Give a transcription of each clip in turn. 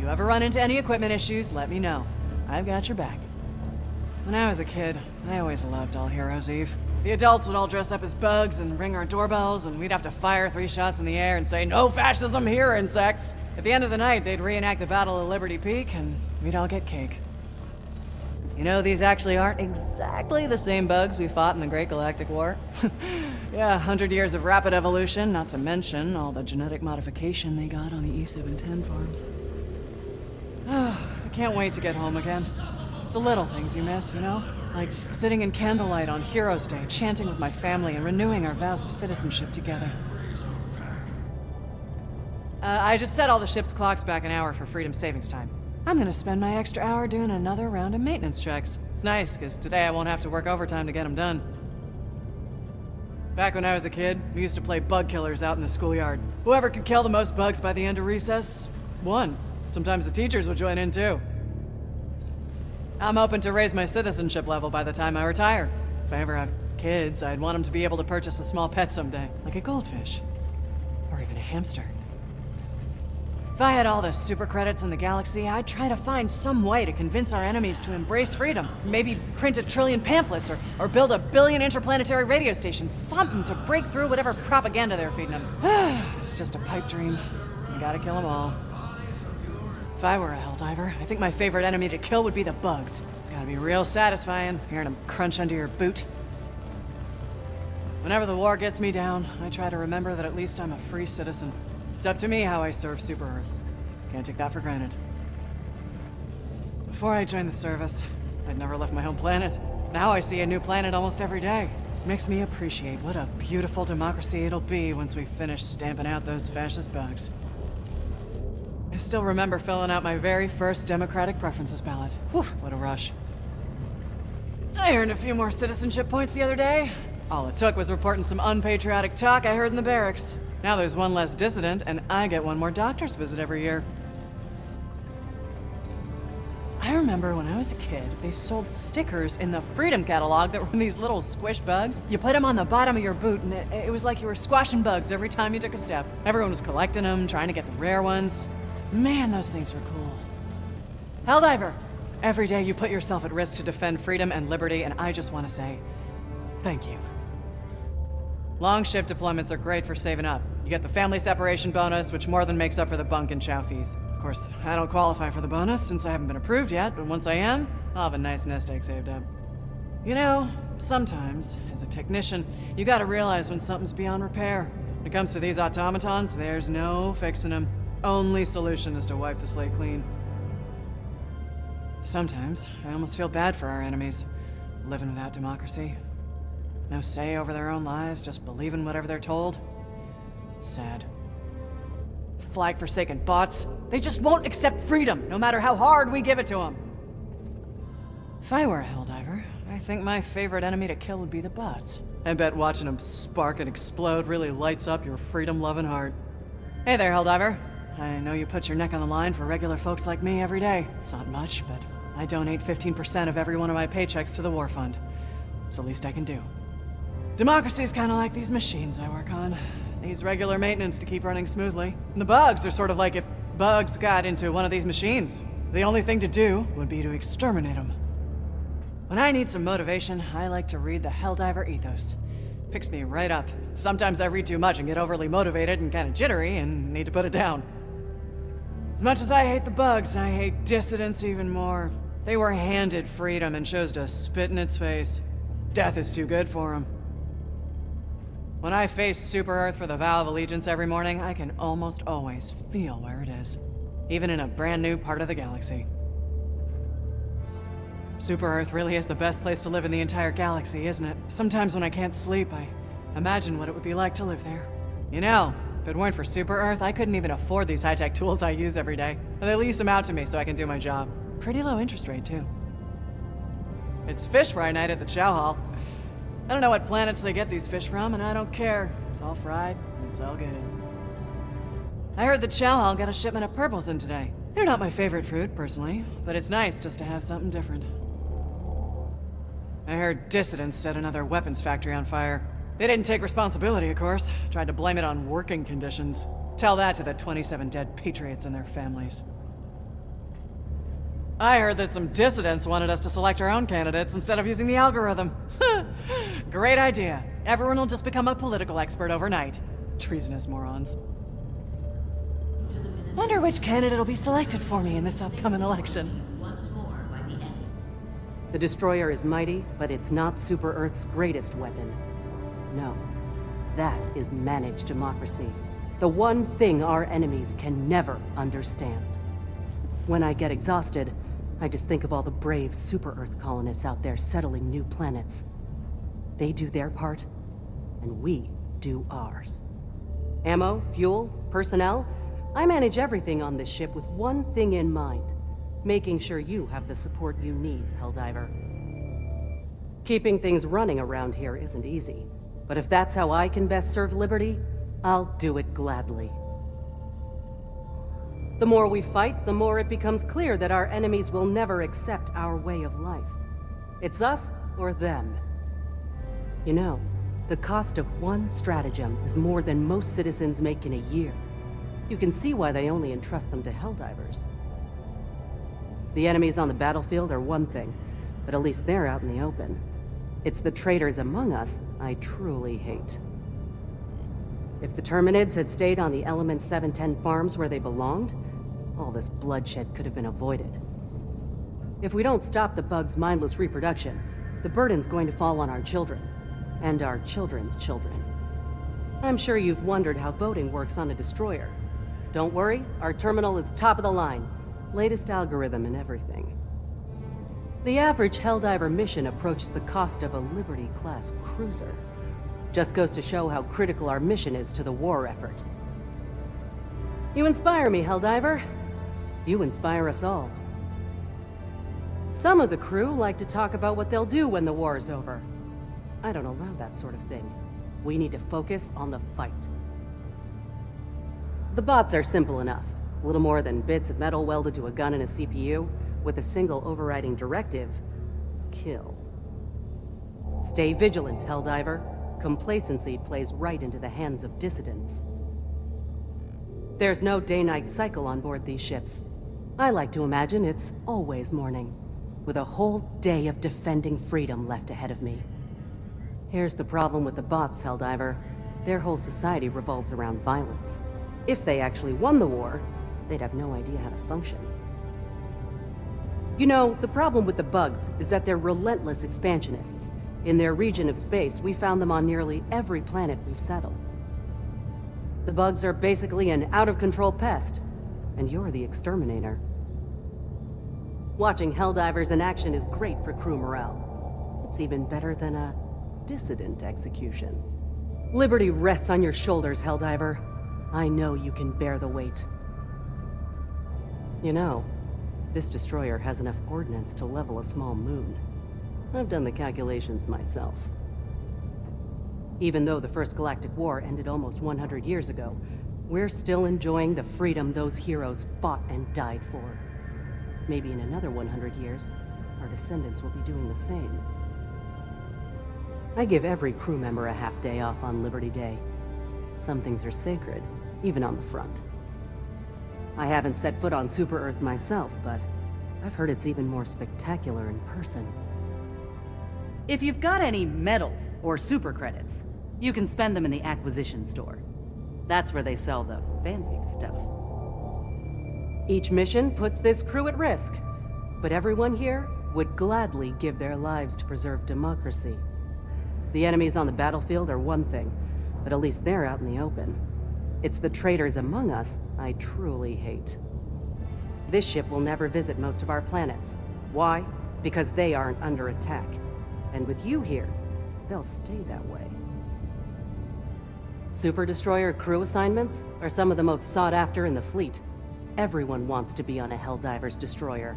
you ever run into any equipment issues, let me know. I've got your back. When I was a kid, I always loved All Heroes Eve. The adults would all dress up as bugs and ring our doorbells, and we'd have to fire 3 shots in the air and say, "No fascism here, insects!" At the end of the night, they'd reenact the Battle of Liberty Peak, and we'd all get cake. You know, these actually aren't exactly the same bugs we fought in the Great Galactic War. Yeah, 100 years of rapid evolution, not to mention all the genetic modification they got on the E710 farms. I can't wait to get home again. It's the little things you miss, you know? Like sitting in candlelight on Heroes Day, chanting with my family and renewing our vows of citizenship together. I just set all the ship's clocks back an hour for freedom savings time. I'm gonna spend my extra hour doing another round of maintenance checks. It's nice, because today I won't have to work overtime to get them done. Back when I was a kid, we used to play bug killers out in the schoolyard. Whoever could kill the most bugs by the end of recess won. Sometimes the teachers would join in too. I'm hoping to raise my citizenship level by the time I retire. If I ever have kids, I'd want them to be able to purchase a small pet someday, like a goldfish. Or even a hamster. If I had all the super credits in the galaxy, I'd try to find some way to convince our enemies to embrace freedom. Maybe print 1 trillion pamphlets, or build 1 billion interplanetary radio stations. Something to break through whatever propaganda they're feeding them. It's just a pipe dream. You gotta kill them all. If I were a HellDiver, I think my favorite enemy to kill would be the bugs. It's gotta be real satisfying, hearing them crunch under your boot. Whenever the war gets me down, I try to remember that at least I'm a free citizen. It's up to me how I serve Super Earth. Can't take that for granted. Before I joined the service, I'd never left my home planet. Now I see a new planet almost every day. It makes me appreciate what a beautiful democracy it'll be once we finish stamping out those fascist bugs. I still remember filling out my very first Democratic Preferences ballot. Whew, what a rush. I earned a few more citizenship points the other day. All it took was reporting some unpatriotic talk I heard in the barracks. Now there's 1 less dissident, and I get 1 more doctor's visit every year. I remember when I was a kid, they sold stickers in the Freedom Catalog that were these little squish bugs. You put them on the bottom of your boot, and it was like you were squashing bugs every time you took a step. Everyone was collecting them, trying to get the rare ones. Man, those things were cool. HellDiver! Every day you put yourself at risk to defend freedom and liberty, and I just want to say, thank you. Long ship deployments are great for saving up. You get the family separation bonus, which more than makes up for the bunk and chow fees. Of course, I don't qualify for the bonus since I haven't been approved yet, but once I am, I'll have a nice nest egg saved up. You know, sometimes, as a technician, you gotta realize when something's beyond repair. When it comes to these automatons, there's no fixing them. Only solution is to wipe the slate clean. Sometimes, I almost feel bad for our enemies, living without democracy. No say over their own lives, just believing whatever they're told. Sad. Flag-forsaken bots. They just won't accept freedom, no matter how hard we give it to them. If I were a HellDiver, I think my favorite enemy to kill would be the bots. I bet watching them spark and explode really lights up your freedom-loving heart. Hey there, HellDiver. I know you put your neck on the line for regular folks like me every day. It's not much, but I donate 15% of every one of my paychecks to the war fund. It's the least I can do. Democracy's kind of like these machines I work on. Needs regular maintenance to keep running smoothly. And the bugs are sort of like if bugs got into one of these machines. The only thing to do would be to exterminate them. When I need some motivation, I like to read the HellDiver ethos. Picks me right up. Sometimes I read too much and get overly motivated and kind of jittery and need to put it down. As much as I hate the bugs, I hate dissidents even more. They were handed freedom and chose to spit in its face. Death is too good for them. When I face Super Earth for the vow of allegiance every morning, I can almost always feel where it is, even in a brand new part of the galaxy. Super Earth really is the best place to live in the entire galaxy, isn't it? Sometimes when I can't sleep, I imagine what it would be like to live there. You know, if it weren't for Super Earth, I couldn't even afford these high-tech tools I use every day. They lease them out to me so I can do my job. Pretty low interest rate, too. It's fish fry night at the chow hall. I don't know what planets they get these fish from, and I don't care. It's all fried, and it's all good. I heard the chow hall got a shipment of purples in today. They're not my favorite fruit, personally, but it's nice just to have something different. I heard dissidents set another weapons factory on fire. They didn't take responsibility, of course. Tried to blame it on working conditions. Tell that to the 27 dead patriots and their families. I heard that some dissidents wanted us to select our own candidates instead of using the algorithm. Great idea. Everyone will just become a political expert overnight. Treasonous morons. Wonder which candidate will be selected for me in this upcoming election. The Destroyer is mighty, but it's not Super Earth's greatest weapon. No. That is managed democracy. The one thing our enemies can never understand. When I get exhausted, I just think of all the brave Super Earth colonists out there settling new planets. They do their part, and we do ours. Ammo, fuel, personnel, I manage everything on this ship with one thing in mind. Making sure you have the support you need, HellDiver. Keeping things running around here isn't easy, but if that's how I can best serve Liberty, I'll do it gladly. The more we fight, the more it becomes clear that our enemies will never accept our way of life. It's us or them. You know, the cost of one stratagem is more than most citizens make in a year. You can see why they only entrust them to HellDivers. The enemies on the battlefield are one thing, but at least they're out in the open. It's the traitors among us I truly hate. If the Terminids had stayed on the Element 710 farms where they belonged, all this bloodshed could have been avoided. If we don't stop the bugs' mindless reproduction, the burden's going to fall on our children, and our children's children. I'm sure you've wondered how voting works on a destroyer. Don't worry, our terminal is top of the line. Latest algorithm and everything. The average HellDiver mission approaches the cost of a Liberty-class cruiser. Just goes to show how critical our mission is to the war effort. You inspire me, HellDiver. You inspire us all. Some of the crew like to talk about what they'll do when the war is over. I don't allow that sort of thing. We need to focus on the fight. The bots are simple enough. Little more than bits of metal welded to a gun and a CPU, with a single overriding directive: kill. Stay vigilant, HellDiver. Complacency plays right into the hands of dissidents. There's no day-night cycle on board these ships. I like to imagine it's always morning, with a whole day of defending freedom left ahead of me. Here's the problem with the bots, HellDiver. Their whole society revolves around violence. If they actually won the war, they'd have no idea how to function. You know, the problem with the bugs is that they're relentless expansionists. In their region of space, we found them on nearly every planet we've settled. The bugs are basically an out-of-control pest, and you're the exterminator. Watching HellDivers in action is great for crew morale. It's even better than a dissident execution. Liberty rests on your shoulders, HellDiver. I know you can bear the weight. You know, this destroyer has enough ordnance to level a small moon. I've done the calculations myself. Even though the First Galactic War ended almost 100 years ago, we're still enjoying the freedom those heroes fought and died for. Maybe in another 100 years, our descendants will be doing the same. I give every crew member a half day off on Liberty Day. Some things are sacred, even on the front. I haven't set foot on Super Earth myself, but I've heard it's even more spectacular in person. If you've got any medals or super credits, you can spend them in the acquisition store. That's where they sell the fancy stuff. Each mission puts this crew at risk, but everyone here would gladly give their lives to preserve democracy. The enemies on the battlefield are one thing, but at least they're out in the open. It's the traitors among us I truly hate. This ship will never visit most of our planets. Why? Because they aren't under attack. And with you here, they'll stay that way. Super Destroyer crew assignments are some of the most sought after in the fleet. Everyone wants to be on a HellDivers destroyer.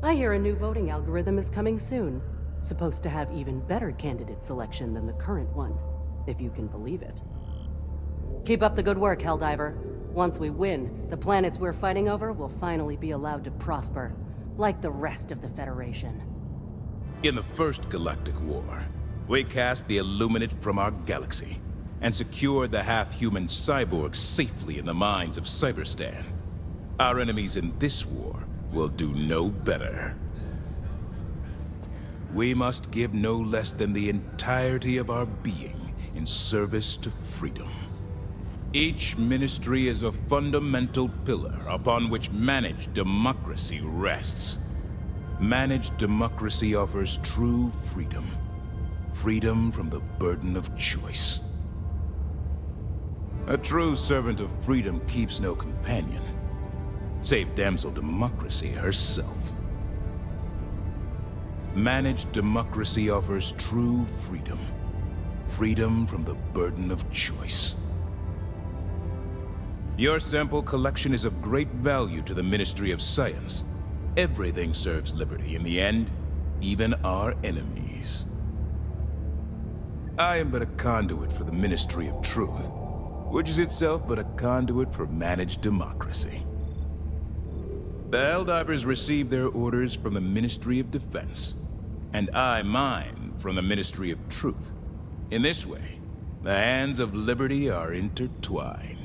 I hear a new voting algorithm is coming soon. Supposed to have even better candidate selection than the current one, if you can believe it. Keep up the good work, HellDiver. Once we win, the planets we're fighting over will finally be allowed to prosper, like the rest of the Federation. In the First Galactic War, we cast the Illuminate from our galaxy and secured the half-human cyborgs safely in the mines of Cyberstan. Our enemies in this war will do no better. We must give no less than the entirety of our being in service to freedom. Each ministry is a fundamental pillar upon which managed democracy rests. Managed democracy offers true freedom. Freedom from the burden of choice. A true servant of freedom keeps no companion, save damsel democracy herself. Managed democracy offers true freedom. Freedom from the burden of choice. Your sample collection is of great value to the Ministry of Science. Everything serves liberty in the end, even our enemies. I am but a conduit for the Ministry of Truth, which is itself but a conduit for managed democracy. The HellDivers receive their orders from the Ministry of Defense, and I mine from the Ministry of Truth. In this way, the hands of liberty are intertwined.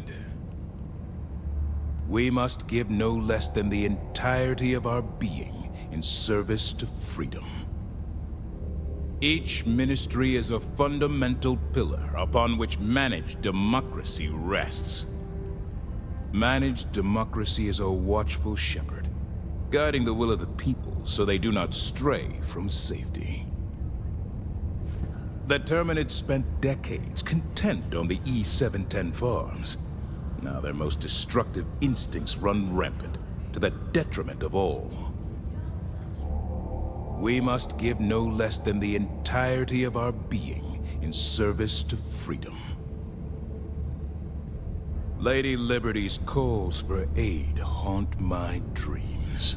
We must give no less than the entirety of our being in service to freedom. Each ministry is a fundamental pillar upon which managed democracy rests. Managed democracy is a watchful shepherd, guiding the will of the people so they do not stray from safety. The Terminids spent decades content on the E710 farms. Now their most destructive instincts run rampant, to the detriment of all. We must give no less than the entirety of our being in service to freedom. Lady Liberty's calls for aid haunt my dreams.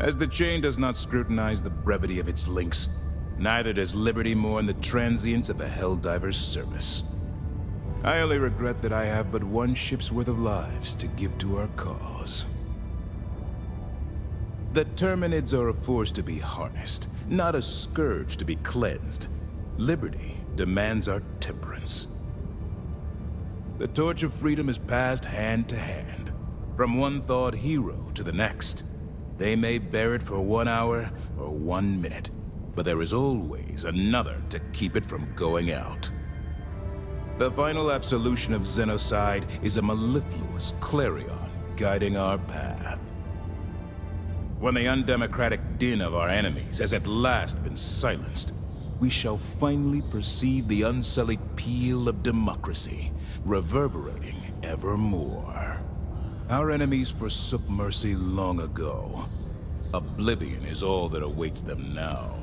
As the chain does not scrutinize the brevity of its links, neither does Liberty mourn the transience of the HellDivers' service. I only regret that I have but one ship's worth of lives to give to our cause. The Terminids are a force to be harnessed, not a scourge to be cleansed. Liberty demands our temperance. The torch of freedom is passed hand to hand, from one thawed hero to the next. They may bear it for 1 hour or 1 minute, but there is always another to keep it from going out. The final absolution of Xenocide is a mellifluous clarion guiding our path. When the undemocratic din of our enemies has at last been silenced, we shall finally perceive the unsullied peal of democracy, reverberating evermore. Our enemies forsook mercy long ago. Oblivion is all that awaits them now.